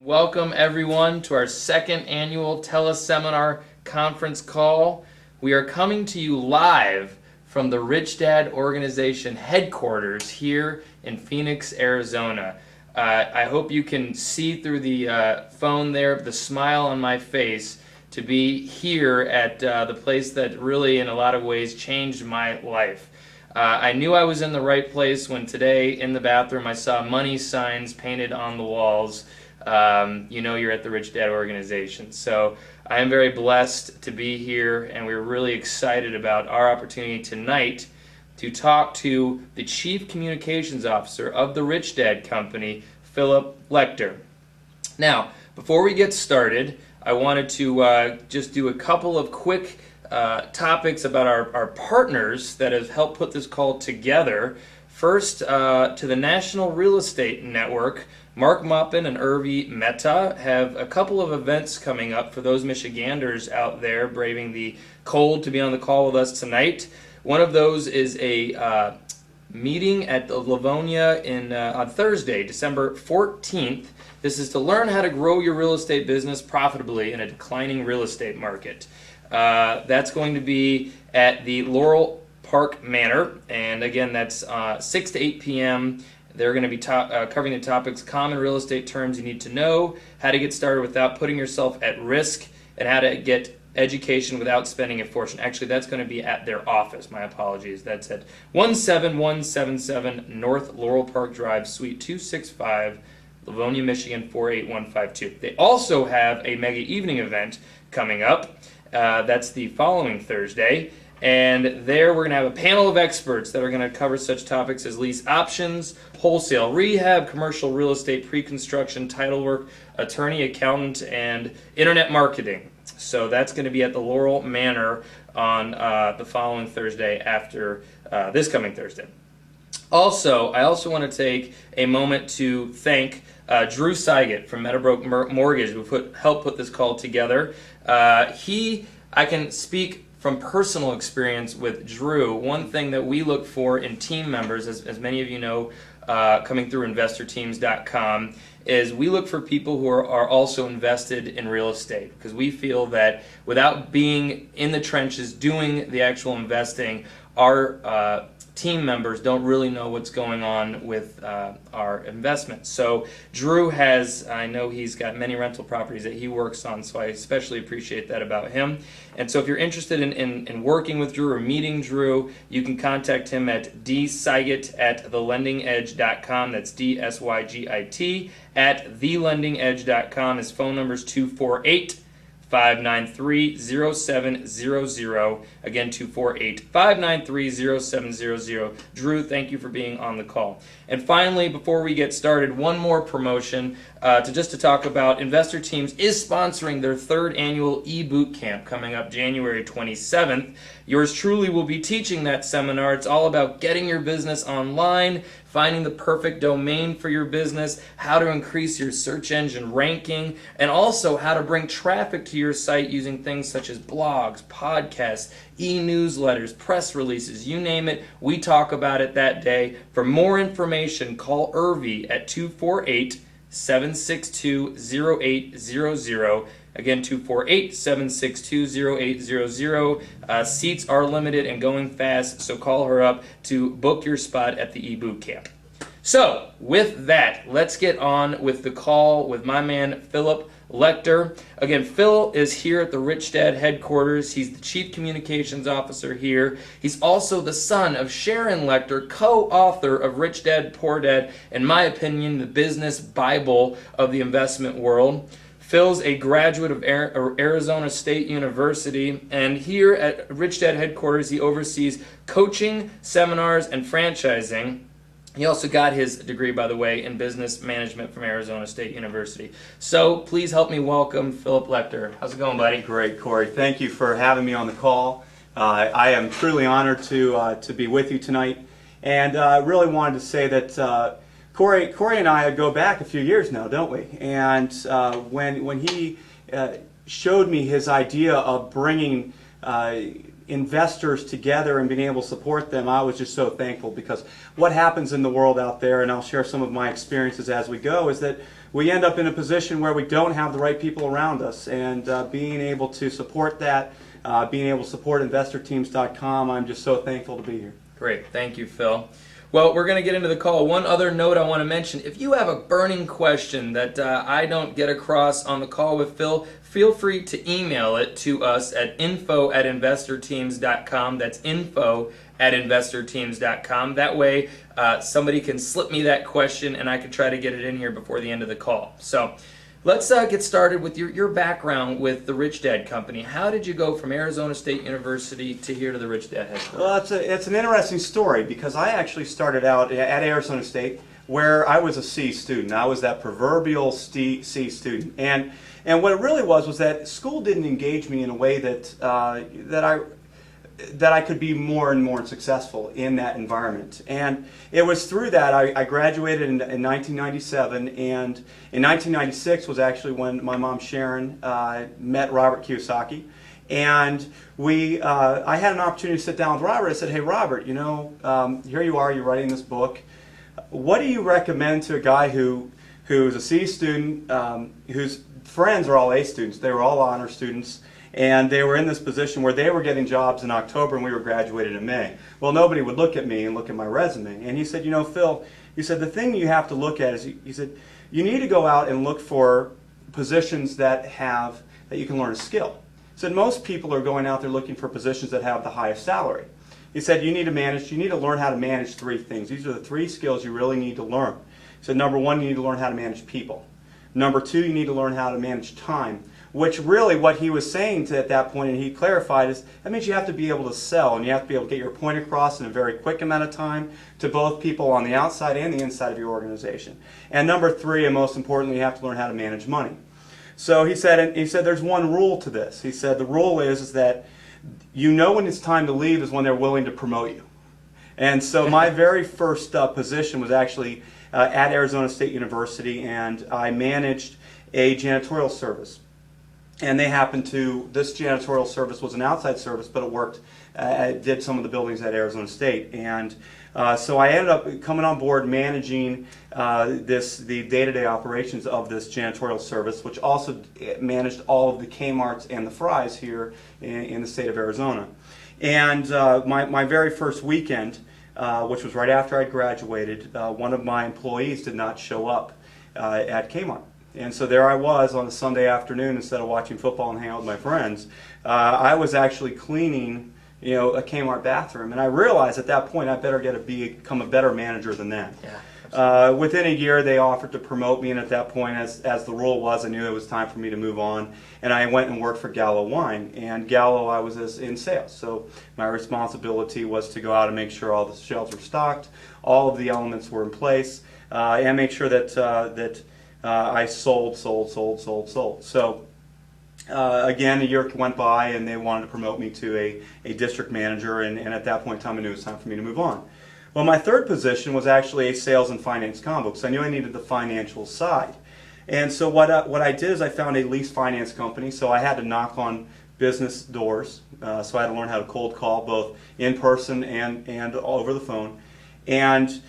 Welcome everyone to our second annual teleseminar conference call. We are coming to you live from the Rich Dad Organization headquarters here in Phoenix, Arizona. I hope you can see through the phone there the smile on my face to be here at the place that really in a lot of ways changed my life. I knew I was in the right place when today in the bathroom I saw money signs painted on the walls. You know you're at the Rich Dad Organization. So I am very blessed to be here, and we're really excited about our opportunity tonight to talk to the Chief Communications Officer of the Rich Dad Company, Phillip Lechter. Now, before we get started, I wanted to just do a couple of quick topics about our partners that have helped put this call together. First, to the National Real Estate Network, Mark Maupin and Urvi Mehta have a couple of events coming up for those Michiganders out there braving the cold to be on the call with us tonight. One of those is a meeting at the Livonia on Thursday, December 14th. This is to learn how to grow your real estate business profitably in a declining real estate market. That's going to be at the Laurel Park Manor, and again, that's 6 to 8 p.m. They're going to be covering the topics: common real estate terms you need to know, how to get started without putting yourself at risk, and how to get education without spending a fortune. Actually, that's going to be at their office. My apologies. That's at 17177 North Laurel Park Drive, Suite 265, Livonia, Michigan 48152. They also have a mega evening event coming up. That's the following Thursday. And there we're going to have a panel of experts that are going to cover such topics as lease options, wholesale rehab, commercial real estate, pre-construction, title work, attorney, accountant, and internet marketing. So that's going to be at the Laurel Manor on the following Thursday after this coming Thursday. Also, I also want to take a moment to thank Drew Seiget from Meadowbrook Mortgage, who helped put this call together. I can speak from personal experience with Drew. One thing that we look for in team members, as many of you know, coming through investorteams.com, is we look for people who are also invested in real estate, because we feel that without being in the trenches doing the actual investing, our team members don't really know what's going on with our investments. So Drew I know he's got many rental properties that he works on, so I especially appreciate that about him. And so if you're interested in working with Drew or meeting Drew, you can contact him at dsygit@thelendingedge.com. That's DSYGIT at thelendingedge.com. His phone number is 248-593-0700. Again, 248-593-0700. Drew, thank you for being on the call. And finally, before we get started, one more promotion to talk about. Investor Teams is sponsoring their third annual e-boot camp coming up January 27th. Yours truly will be teaching that seminar. It's all about getting your business online, finding the perfect domain for your business, how to increase your search engine ranking, and also how to bring traffic to your site using things such as blogs, podcasts, e-newsletters, press releases, you name it, we talk about it that day. For more information, call Urvi at 248-762-0800. Again, 248-762-0800. Seats are limited and going fast, so call her up to book your spot at the e-boot camp. So, with that, let's get on with the call with my man, Phillip Lechter. Again, Phil is here at the Rich Dad headquarters. He's the Chief Communications Officer here. He's also the son of Sharon Lechter, co-author of Rich Dad, Poor Dad, in my opinion, the business Bible of the investment world. Phil's a graduate of Arizona State University, and here at Rich Dad headquarters, he oversees coaching, seminars, and franchising. He also got his degree, by the way, in business management from Arizona State University. So please help me welcome Phillip Lechter. How's it going, buddy? Great, Corey. Thank you for having me on the call. I am truly honored to be with you tonight, and I really wanted to say that Corey and I go back a few years now, don't we? And when he showed me his idea of bringing investors together and being able to support them, I was just so thankful, because what happens in the world out there, and I'll share some of my experiences as we go, is that we end up in a position where we don't have the right people around us, and being able to support that, being able to support investorteams.com, I'm just so thankful to be here. Great. Thank you, Phil. Well, we're going to get into the call. One other note I want to mention, if you have a burning question that I don't get across on the call with Phil, feel free to email it to us at info@investorteams.com. That's info@investorteams.com. That way somebody can slip me that question and I can try to get it in here before the end of the call. So let's get started with your background with the Rich Dad Company. How did you go from Arizona State University to here to the Rich Dad headquarters? Well, it's an interesting story, because I actually started out at Arizona State, where I was a C student. I was that proverbial C student, and what it really was that school didn't engage me in a way that I could be more and more successful in that environment. And it was through that I graduated in 1997, and in 1996 was actually when my mom Sharon met Robert Kiyosaki. And I had an opportunity to sit down with Robert. I said, "Hey Robert, you know, here you are, you're writing this book. What do you recommend to a guy who's a C student, whose friends are all A students? They were all honor students, and they were in this position where they were getting jobs in October and we were graduated in May. Well, nobody would look at me and look at my resume." And he said, "You know, Phil," he said, "the thing you have to look at is," he said, "you need to go out and look for positions that you can learn a skill." He said, "Most people are going out there looking for positions that have the highest salary." He said, you need to learn how to manage three things. These are the three skills you really need to learn." He said, "Number one, you need to learn how to manage people. Number two, you need to learn how to manage time," which really what he was saying at that point, and he clarified, is that means you have to be able to sell, and you have to be able to get your point across in a very quick amount of time to both people on the outside and the inside of your organization. And number three, and most importantly, you have to learn how to manage money. So he said there's one rule to this. He said the rule is that you know when it's time to leave is when they're willing to promote you. And so my very first position was actually at Arizona State University, and I managed a janitorial service. And this janitorial service was an outside service, but it did some of the buildings at Arizona State. And so I ended up coming on board managing the day-to-day operations of this janitorial service, which also managed all of the Kmarts and the Fry's here in the state of Arizona. And my very first weekend, which was right after I graduated, one of my employees did not show up at Kmart. And so there I was on a Sunday afternoon, instead of watching football and hanging out with my friends, I was actually cleaning, a Kmart bathroom. And I realized at that point I better become a better manager than that. Yeah. Within a year they offered to promote me, and at that point, as the rule was, I knew it was time for me to move on. And I went and worked for Gallo Wine. And Gallo, I was in sales. So my responsibility was to go out and make sure all the shelves were stocked, all of the elements were in place, and make sure that I sold. So again, a year went by, and they wanted to promote me to a district manager, and at that point in time I knew it was time for me to move on. Well, my third position was actually a sales and finance combo, because I knew I needed the financial side. And so what I did is I found a lease finance company, so I had to knock on business doors. So I had to learn how to cold call, both in person and over the phone. And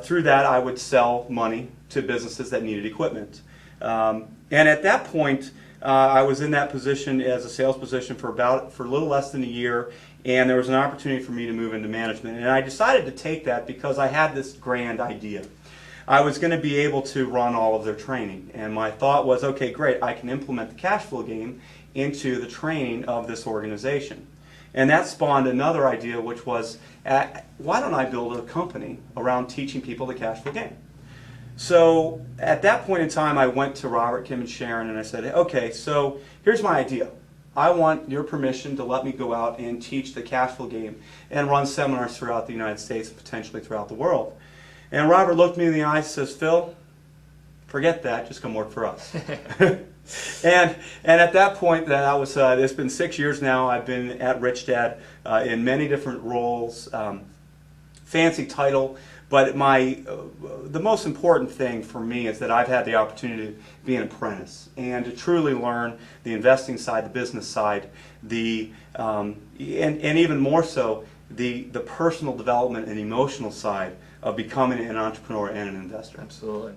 through that I would sell money to businesses that needed equipment. And at that point, I was in that position as a sales position for a little less than a year, and there was an opportunity for me to move into management. And I decided to take that because I had this grand idea. I was going to be able to run all of their training, and my thought was, okay, great, I can implement the cash flow game into the training of this organization. And that spawned another idea, which was, why don't I build a company around teaching people the cash flow game? So at that point in time, I went to Robert, Kim, and Sharon, and I said, okay, so here's my idea. I want your permission to let me go out and teach the cash flow game and run seminars throughout the United States and potentially throughout the world. And Robert looked me in the eyes and says, Phil, forget that, just come work for us. And at that point, it's been 6 years now. I've been at Rich Dad in many different roles, fancy title, But the most important thing for me is that I've had the opportunity to be an apprentice and to truly learn the investing side, the business side, and even more so the personal development and emotional side of becoming an entrepreneur and an investor. Absolutely.